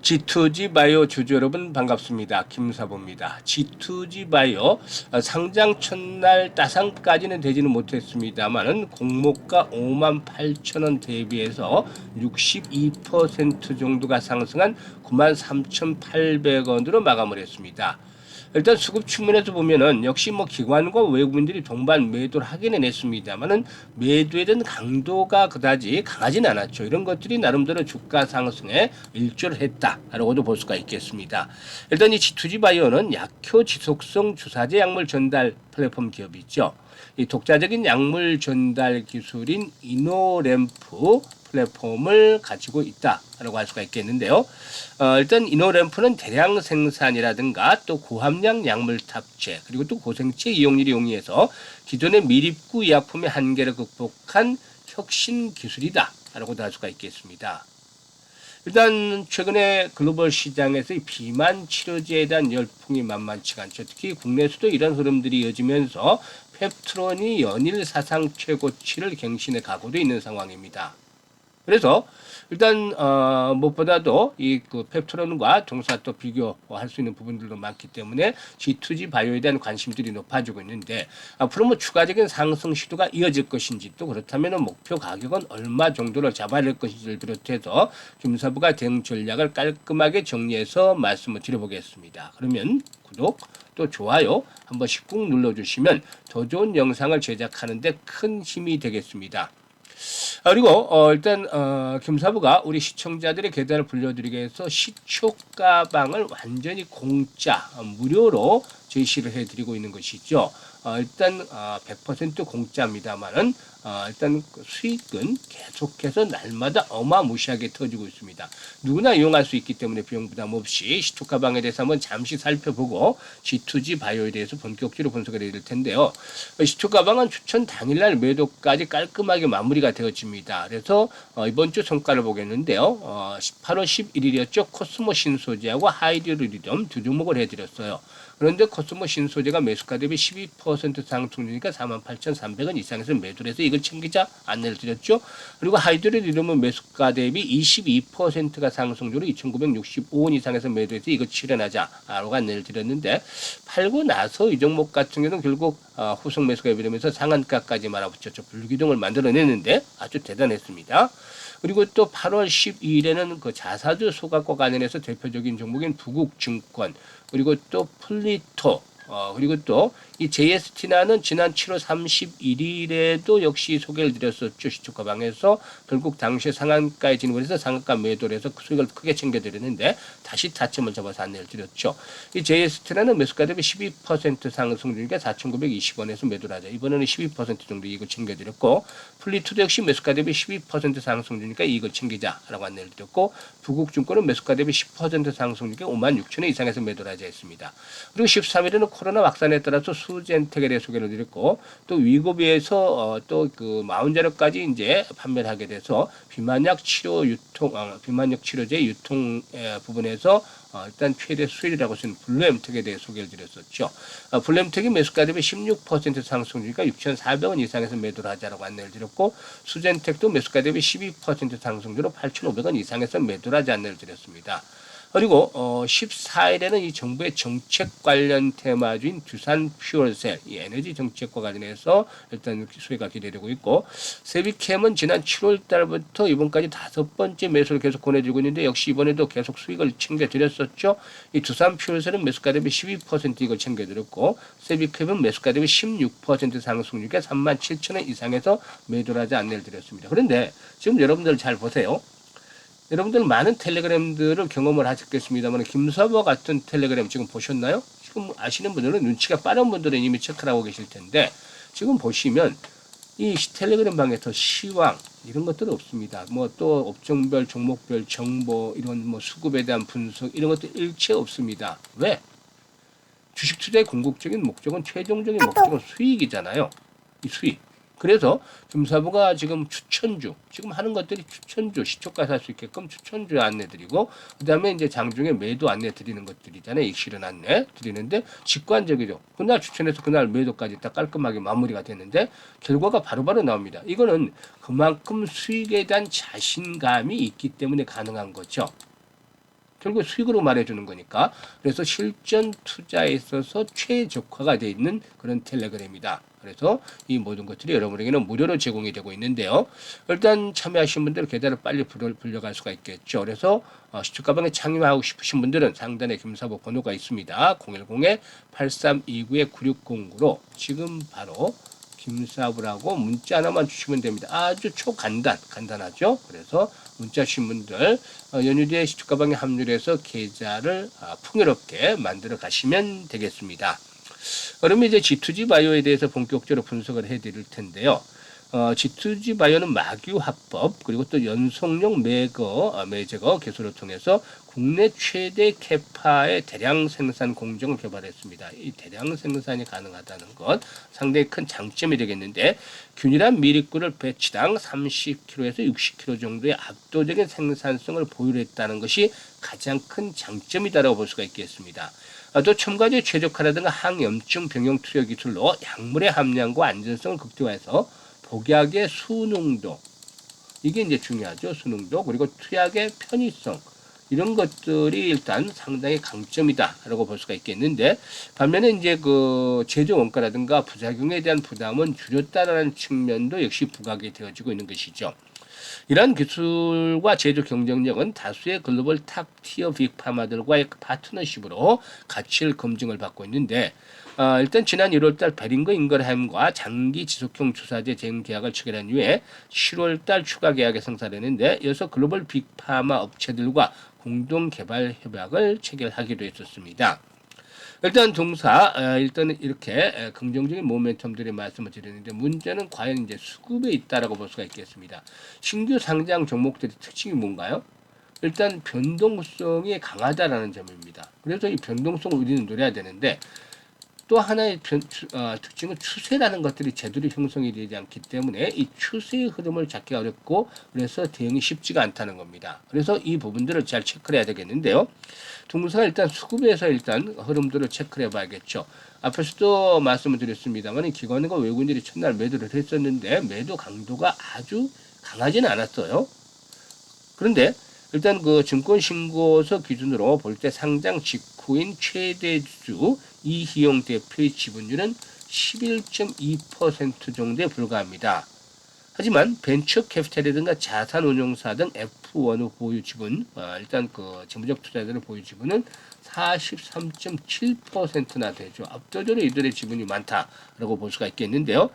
G2G 바이오 주주 여러분 반갑습니다. 김사부입니다. G2G 바이오 상장 첫날 따상까지는 되지는 못했습니다만은 공모가 58,000원 대비해서 62% 정도가 상승한 93,800원으로 마감을 했습니다. 일단 수급 측면에서 보면은 역시 뭐 기관과 외국인들이 동반 매도를 하기는 했습니다만은 매도에 대한 강도가 그다지 강하진 않았죠. 이런 것들이 나름대로 주가 상승에 일조를 했다라고도 볼 수가 있겠습니다. 일단 이 G2G 바이오는 약효 지속성 주사제 약물 전달 플랫폼 기업이죠. 이 독자적인 약물 전달 기술인 이노램프 플랫폼을 가지고 있다라고 할 수가 있겠는데요. 일단 이노램프는 대량 생산이라든가 또 고함량 약물 탑재 그리고 또 고생체 이용률이 용이해서 기존의 미립구 의약품의 한계를 극복한 혁신 기술이다라고도 할 수가 있겠습니다. 일단 최근에 글로벌 시장에서 이 비만 치료제에 대한 열풍이 만만치가 않죠. 특히 국내에서도 이런 흐름들이 이어지면서 펩트론이 연일 사상 최고치를 갱신해 가고도 있는 상황입니다. 그래서 일단 무엇보다도 이 그 펩트론과 동사 또 비교할 수 있는 부분들도 많기 때문에 G2G 바이오에 대한 관심들이 높아지고 있는데 앞으로 뭐 추가적인 상승 시도가 이어질 것인지 또 그렇다면 목표 가격은 얼마 정도를 잡아야 될 것인지를 비롯해서 김사부가 대응 전략을 깔끔하게 정리해서 말씀을 드려보겠습니다. 그러면 구독 또 좋아요 한 번씩 꾹 눌러주시면 더 좋은 영상을 제작하는 데 큰 힘이 되겠습니다. 그리고 일단 김사부가 우리 시청자들의 계좌를 불려드리기 위해서 시초가방을 완전히 공짜 무료로 제시를 해드리고 있는 것이죠. 일단 100% 공짜입니다만은 일단 수익은 계속해서 날마다 어마무시하게 터지고 있습니다. 누구나 이용할 수 있기 때문에 비용 부담 없이 시초가방에 대해서 한번 잠시 살펴보고 G2G 바이오에 대해서 본격적으로 분석을 해드릴 텐데요. 시초가방은 추천 당일날 매도까지 깔끔하게 마무리가 되어집니다. 그래서 이번 주 성과를 보겠는데요. 8월 11일이었죠. 코스모 신소재하고 하이드로리듬 두 종목을 해드렸어요. 그런데 코스모 신소재가 매수가 대비 12% 상승률이니까 48,300원 이상에서 매도를 해서 이걸 챙기자 안내를 드렸죠. 그리고 하이드로리듬은 매수가 대비 22%가 상승률로 2,965원 이상에서 매도해서 이거 실현하자라고 안내를 드렸는데 팔고 나서 이 종목 같은 경우는 결국 후속 매수가 예비되면서 상한가까지 말아붙였죠. 불기둥을 만들어내는데 아주 대단했습니다. 그리고 또 8월 12일에는 그 자사주 소각과 관련해서 대표적인 종목인 부국증권 그리고 또 플리토 그리고 또 이 JST나는 지난 7월 31일에도 역시 소개를 드렸었죠. 시초가방에서 결국 당시에 상한가에 진입을 해서 상한가 매도를 해서 수익을 크게 챙겨드렸는데 다시 타점을 잡아서 안내를 드렸죠. 이 JST나는 매수가 대비 12% 상승률이니까 4,920원에서 매도를 하자. 이번에는 12% 정도 이익을 챙겨드렸고 플리토도 역시 매수가 대비 12% 상승률이니까 이익을 챙기자라고 안내를 드렸고 부국증권은 매수가 대비 10% 상승률이니까 56,000원 이상에서 매도를 하자 했습니다. 그리고 13일에는 코로나 확산에 따라서 수젠텍에 대해 소개를 드렸고 또 위고비에서 또 그 마운자료까지 이제 판매를 하게 돼서 비만약 치료 유통 비만약 치료제 유통 부분에서 일단 최대 수혜이라고 쓰는 블루엠텍에 대해 소개를 드렸었죠. 블루엠텍이 매수가 대비 16% 상승률이니까 6,400원 이상에서 매도를 하자라고 안내를 드렸고 수젠텍도 매수가 대비 12% 상승률로 8,500원 이상에서 매도를 하자 안내를 드렸습니다. 그리고 14일에는 이 정부의 정책 관련 테마주인 두산 퓨얼셀, 이 에너지 정책과 관련해서 일단 수혜가 기대되고 있고 세비캠은 지난 7월 달부터 이번까지 5번째 매수를 계속 권해주고 있는데 역시 이번에도 계속 수익을 챙겨드렸었죠. 이 두산 퓨얼셀은 매수가 대비 12% 이걸 챙겨드렸고 세비캠은 매수가 대비 16% 상승률이니까 37,000원 이상에서 매도를 하지 안내를 드렸습니다. 그런데 지금 여러분들 잘 보세요. 여러분들 많은 텔레그램들을 경험을 하셨겠습니다만 김사부와 같은 텔레그램 지금 보셨나요? 지금 아시는 분들은 눈치가 빠른 분들은 이미 체크를 하고 계실 텐데 지금 보시면 이 텔레그램 방에서 시황 이런 것들은 없습니다. 뭐 또 업종별 종목별 정보 이런 뭐 수급에 대한 분석 이런 것들 일체 없습니다. 왜? 주식 투자의 궁극적인 목적은 최종적인 목적은 수익이잖아요. 이 수익. 그래서 김사부가 지금 추천주, 지금 하는 것들이 추천주, 시초가 살 수 있게끔 추천주 안내 드리고, 그 다음에 이제 장중에 매도 안내 드리는 것들이잖아요. 익실은 안내 드리는데, 직관적이죠. 그날 추천해서 그날 매도까지 딱 깔끔하게 마무리가 되는데, 결과가 바로바로 나옵니다. 이거는 그만큼 수익에 대한 자신감이 있기 때문에 가능한 거죠. 결국 수익으로 말해주는 거니까. 그래서 실전 투자에 있어서 최적화가 되어 있는 그런 텔레그램이다. 그래서 이 모든 것들이 여러분에게는 무료로 제공이 되고 있는데요. 일단 참여하신 분들은 계좌를 빨리 불려갈 수가 있겠죠. 그래서 시초가방에 참여하고 싶으신 분들은 상단에 김사부 번호가 있습니다. 010-8329-9609로 지금 바로 김사부라고 문자 하나만 주시면 됩니다. 아주 간단하죠. 그래서 문자 주신 분들 연휴 시초가방에 합류해서 계좌를 풍요롭게 만들어 가시면 되겠습니다. 그러면 이제 G2G 바이오에 대해서 본격적으로 분석을 해드릴 텐데요. G2G 바이오는 마규 합법 그리고 또 연속용 매제거 개소를 통해서 국내 최대 캐파의 대량 생산 공정을 개발했습니다. 이 대량 생산이 가능하다는 것 상당히 큰 장점이 되겠는데 균일한 미립구를 배치당 30kg에서 60kg 정도의 압도적인 생산성을 보유했다는 것이 가장 큰 장점이다라고 볼 수가 있겠습니다. 또 첨가제 최적화라든가 항염증 병용 투여 기술로 약물의 함량과 안전성을 극대화해서 복약의 수농도 이게 이제 중요하죠. 수농도 그리고 투약의 편의성 이런 것들이 일단 상당히 강점이다라고 볼 수가 있겠는데 반면에 이제 그 제조 원가라든가 부작용에 대한 부담은 줄였다라는 측면도 역시 부각이 되어지고 있는 것이죠. 이러한 기술과 제조 경쟁력은 다수의 글로벌 탑 티어 빅파마들과의 파트너십으로 가치를 검증을 받고 있는데 일단 지난 1월달 베링거 잉거햄과 장기 지속형 주사제 제휴 계약을 체결한 이후에 7월달 추가 계약에 성사되는데 이어서 글로벌 빅파마 업체들과 공동 개발 협약을 체결하기도 했었습니다. 일단 일단은 이렇게 긍정적인 모멘텀들의 말씀을 드렸는데 문제는 과연 이제 수급에 있다라고 볼 수가 있겠습니다. 신규 상장 종목들의 특징이 뭔가요? 일단 변동성이 강하다라는 점입니다. 그래서 이 변동성을 우리는 노려야 되는데 또 하나의 특징은 추세라는 것들이 제대로 형성이 되지 않기 때문에 이 추세의 흐름을 잡기 어렵고 그래서 대응이 쉽지가 않다는 겁니다. 그래서 이 부분들을 잘 체크를 해야 되겠는데요. 동사가 일단 수급에서 일단 흐름들을 체크를 해봐야겠죠. 앞에서도 말씀을 드렸습니다만 기관과 외국인들이 첫날 매도를 했었는데 매도 강도가 아주 강하지는 않았어요. 그런데 일단 그 증권신고서 기준으로 볼 때 상장 직후인 최대주 이희용 대표의 지분율은 11.2% 정도에 불과합니다. 하지만 벤처 캐피탈이라든가 자산운용사 등 F1의 보유 지분, 일단 그 재무적 투자자들의 보유 지분은 43.7%나 되죠. 압도적으로 이들의 지분이 많다라고 볼 수가 있겠는데요.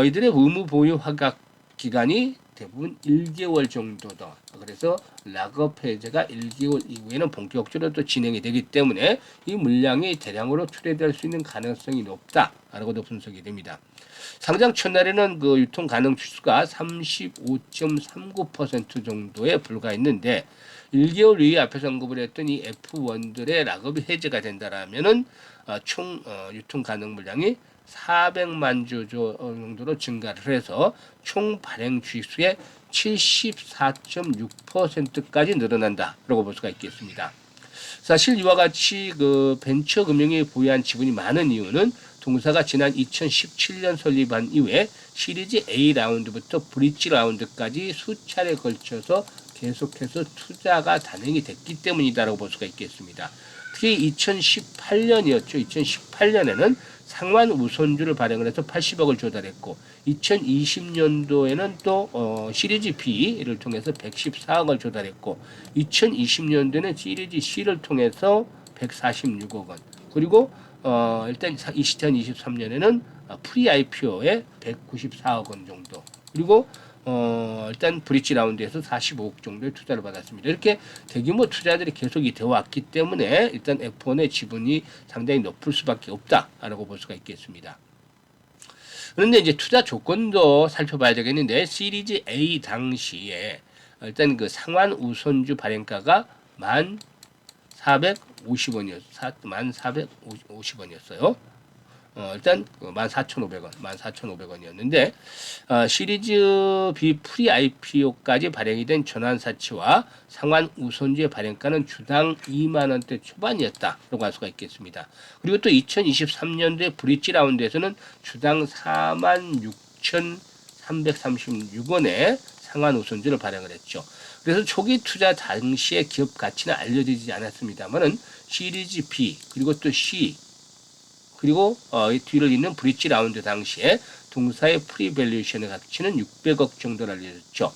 이들의 의무 보유 허가 기간이 대부분 1개월 정도다. 그래서 락업 해제가 1개월 이후에는 본격적으로 또 진행이 되기 때문에 이 물량이 대량으로 출회될 수 있는 가능성이 높다라고도 분석이 됩니다. 상장 첫날에는 그 유통 가능 주수가 35.39% 정도에 불과했는데 1개월 이후에 앞에서 언급을 했던 이 F1들의 락업이 해제가 된다라면은 총 유통 가능 물량이 400만 주 정도로 증가를 해서 총 발행 주식수의 74.6%까지 늘어난다라고 볼 수가 있겠습니다. 사실 이와 같이 그 벤처 금융이 보유한 지분이 많은 이유는 동사가 지난 2017년 설립한 이후에 시리즈 A 라운드부터 브릿지 라운드까지 수차례 걸쳐서 계속해서 투자가 단행이 됐기 때문이다라고 볼 수가 있겠습니다. 특히 2018년이었죠. 2018년에는 상환 우선주를 발행을 해서 80억을 조달했고 2020년도에는 또 시리즈 B를 통해서 114억을 조달했고 2020년도에는 시리즈 C를 통해서 146억 원 그리고 일단 2023년에는 프리 IPO에 194억 원 정도 그리고 일단 브릿지 라운드에서 45억 정도의 투자를 받았습니다. 이렇게 대규모 투자들이 계속이 되어 왔기 때문에 일단 F1의 지분이 상당히 높을 수밖에 없다라고 볼 수가 있겠습니다. 그런데 이제 투자 조건도 살펴봐야 되겠는데 시리즈 A 당시에 일단 그 상환 우선주 발행가가 1450원이었어요. 일단 14,500원이었는데 시리즈 B 프리 IPO까지 발행이 된 전환사치와 상환 우선주의 발행가는 주당 2만 원대 초반이었다라고 할 수가 있겠습니다. 그리고 또 2023년도에 브릿지 라운드에서는 주당 46,336원에 상환 우선주를 발행을 했죠. 그래서 초기 투자 당시의 기업 가치는 알려지지 않았습니다만은 시리즈 B 그리고 또 C 그리고 이 뒤를 잇는 브릿지 라운드 당시에 동사의 프리밸류에이션의 가치는 600억 정도로 알려졌죠.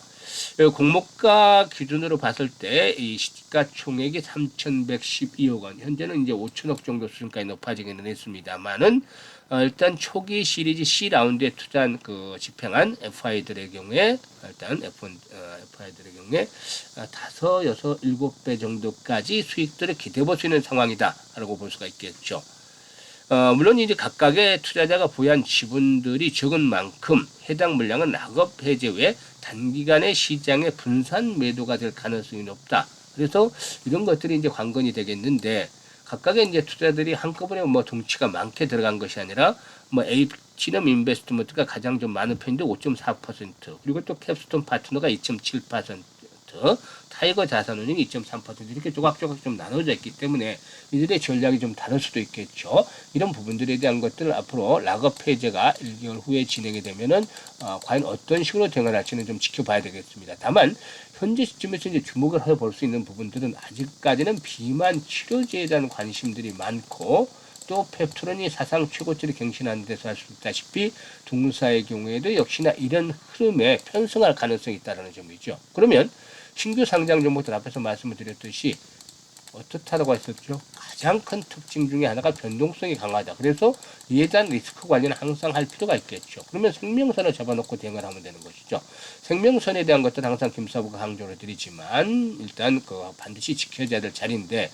공모가 기준으로 봤을 때 이 시가총액이 3,112억 원, 현재는 이제 5천억 정도 수준까지 높아지기는 했습니다만은 일단 초기 시리즈 C 라운드에 투자한 집행한 FI들의 경우에 일단 FI들의 경우에 5, 6, 7배 정도까지 수익들을 기대해 볼 수 있는 상황이다라고 볼 수가 있겠죠. 물론 이제 각각의 투자자가 보유한 지분들이 적은 만큼 해당 물량은 락업 해제 후에 단기간에 시장에 분산 매도가 될 가능성이 높다. 그래서 이런 것들이 이제 관건이 되겠는데 각각의 이제 투자들이 한꺼번에 뭐 동치가 많게 들어간 것이 아니라 뭐 Hnom 인베스트먼트가 가장 좀 많은 편인데 5.4% 그리고 또 캡스톤 파트너가 2.7% 타이거 자산운용이 2.3% 이렇게 조각조각 좀 나눠져 있기 때문에 이들의 전략이 좀 다를 수도 있겠죠. 이런 부분들에 대한 것들을 앞으로 락업 해제가 1개월 후에 진행이 되면은 과연 어떤 식으로 대응할지는 좀 지켜봐야 되겠습니다. 다만 현재 시점에서 이제 주목을 해볼 수 있는 부분들은 아직까지는 비만 치료제에 대한 관심들이 많고 또 펩토론이 사상 최고치를 갱신하는 데서 할 수 있다시피 동사의 경우에도 역시나 이런 흐름에 편승할 가능성이 있다는 점이죠. 그러면 신규 상장 종목들 앞에서 말씀을 드렸듯이 어떻다라고 했었죠? 가장 큰 특징 중에 하나가 변동성이 강하다. 그래서 이에 대한 리스크 관리는 항상 할 필요가 있겠죠. 그러면 생명선을 잡아놓고 대응을 하면 되는 것이죠. 생명선에 대한 것들은 항상 김사부가 강조를 드리지만 일단 반드시 지켜져야 될 자리인데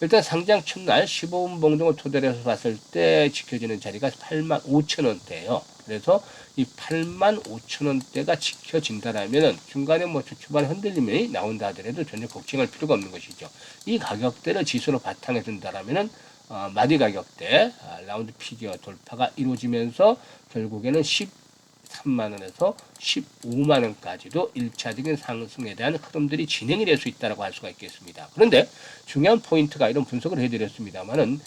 일단 상장 첫날 15분 봉동을 토대로 해서 봤을 때 지켜지는 자리가 85,000원대예요. 그래서 이 85,000원대가 지켜진다라면 중간에 뭐 초반 흔들림이 나온다 하더라도 전혀 걱정할 필요가 없는 것이죠. 이 가격대를 지수로 바탕에 둔다라면은 마디 가격대 라운드 피겨 돌파가 이루어지면서 결국에는 13만 원에서 15만 원까지도 1차적인 상승에 대한 흐름들이 진행이 될 수 있다고 할 수가 있겠습니다. 그런데 중요한 포인트가 이런 분석을 해드렸습니다만은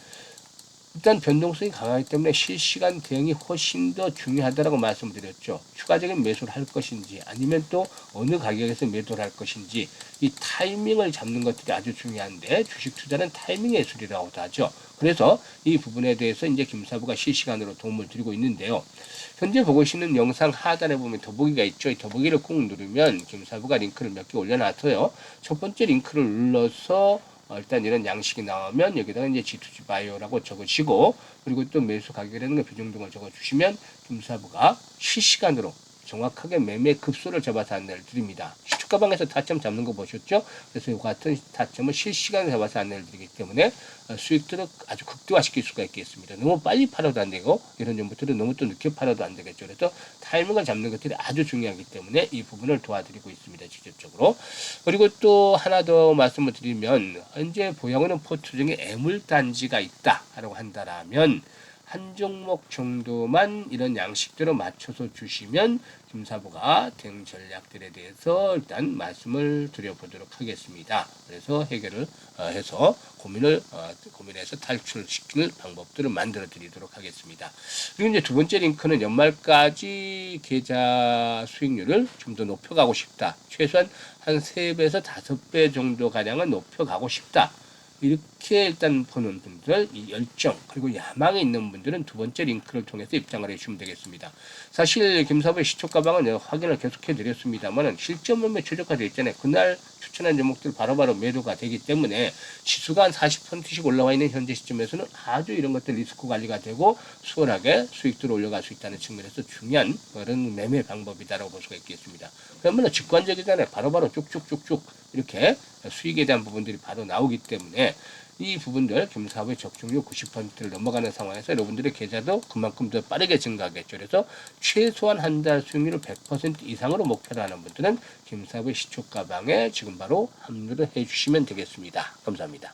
일단 변동성이 강하기 때문에 실시간 대응이 훨씬 더 중요하다고 말씀드렸죠. 추가적인 매수를 할 것인지 아니면 또 어느 가격에서 매도를 할 것인지 이 타이밍을 잡는 것들이 아주 중요한데 주식 투자는 타이밍 예술이라고도 하죠. 그래서 이 부분에 대해서 이제 김사부가 실시간으로 도움을 드리고 있는데요. 현재 보고 계시는 영상 하단에 보면 더보기가 있죠. 이 더보기를 꼭 누르면 김사부가 링크를 몇 개 올려놨어요. 첫 번째 링크를 눌러서 일단 이런 양식이 나오면 여기다가 이제 G2G 바이오라고 적으시고 그리고 또 매수 가격이라는 거 비중등을 적어주시면 김사부가 실시간으로 정확하게 매매 급소를 잡아서 안내를 드립니다. 시초가방에서 타점 잡는 거 보셨죠? 그래서 이 같은 타점을 실시간으로 잡아서 안내를 드리기 때문에 수익들을 아주 극대화시킬 수가 있겠습니다. 너무 빨리 팔아도 안 되고 이런 종목들은 너무 또 늦게 팔아도 안 되겠죠. 그래서 타이밍을 잡는 것들이 아주 중요하기 때문에 이 부분을 도와드리고 있습니다. 직접적으로. 그리고 또 하나 더 말씀을 드리면 현재 보유하고 있는 포트 중에 애물단지가 있다라고 한다라면 한 종목 정도만 이런 양식대로 맞춰서 주시면 김사부가 대응 전략들에 대해서 일단 말씀을 드려보도록 하겠습니다. 그래서 해결을 해서 고민해서 탈출시키는 방법들을 만들어 드리도록 하겠습니다. 그리고 이제 두 번째 링크는 연말까지 계좌 수익률을 좀 더 높여가고 싶다. 최소한 한 3배에서 5배 정도 가량은 높여가고 싶다. 이렇게 일단 보는 분들, 이 열정 그리고 야망이 있는 분들은 두 번째 링크를 통해서 입장을 해주시면 되겠습니다. 사실 김사부의 시초가방은 확인을 계속해 드렸습니다만 실전 매매 최저가되어 있잖아요. 그날 추천한 종목들 바로바로 매도가 되기 때문에 지수가 한 40%씩 올라와 있는 현재 시점에서는 아주 이런 것들 리스크 관리가 되고 수월하게 수익들을 올려갈 수 있다는 측면에서 중요한 그런 매매 방법이다라고 볼 수가 있겠습니다. 그러면 직관적이잖아요. 바로바로 쭉쭉쭉쭉 이렇게 수익에 대한 부분들이 바로 나오기 때문에 이 부분들 김사부의 적중률 90%를 넘어가는 상황에서 여러분들의 계좌도 그만큼 더 빠르게 증가하겠죠. 그래서 최소한 한 달 수익률을 100% 이상으로 목표로 하는 분들은 김사부의 시초가방에 지금 바로 합류를 해주시면 되겠습니다. 감사합니다.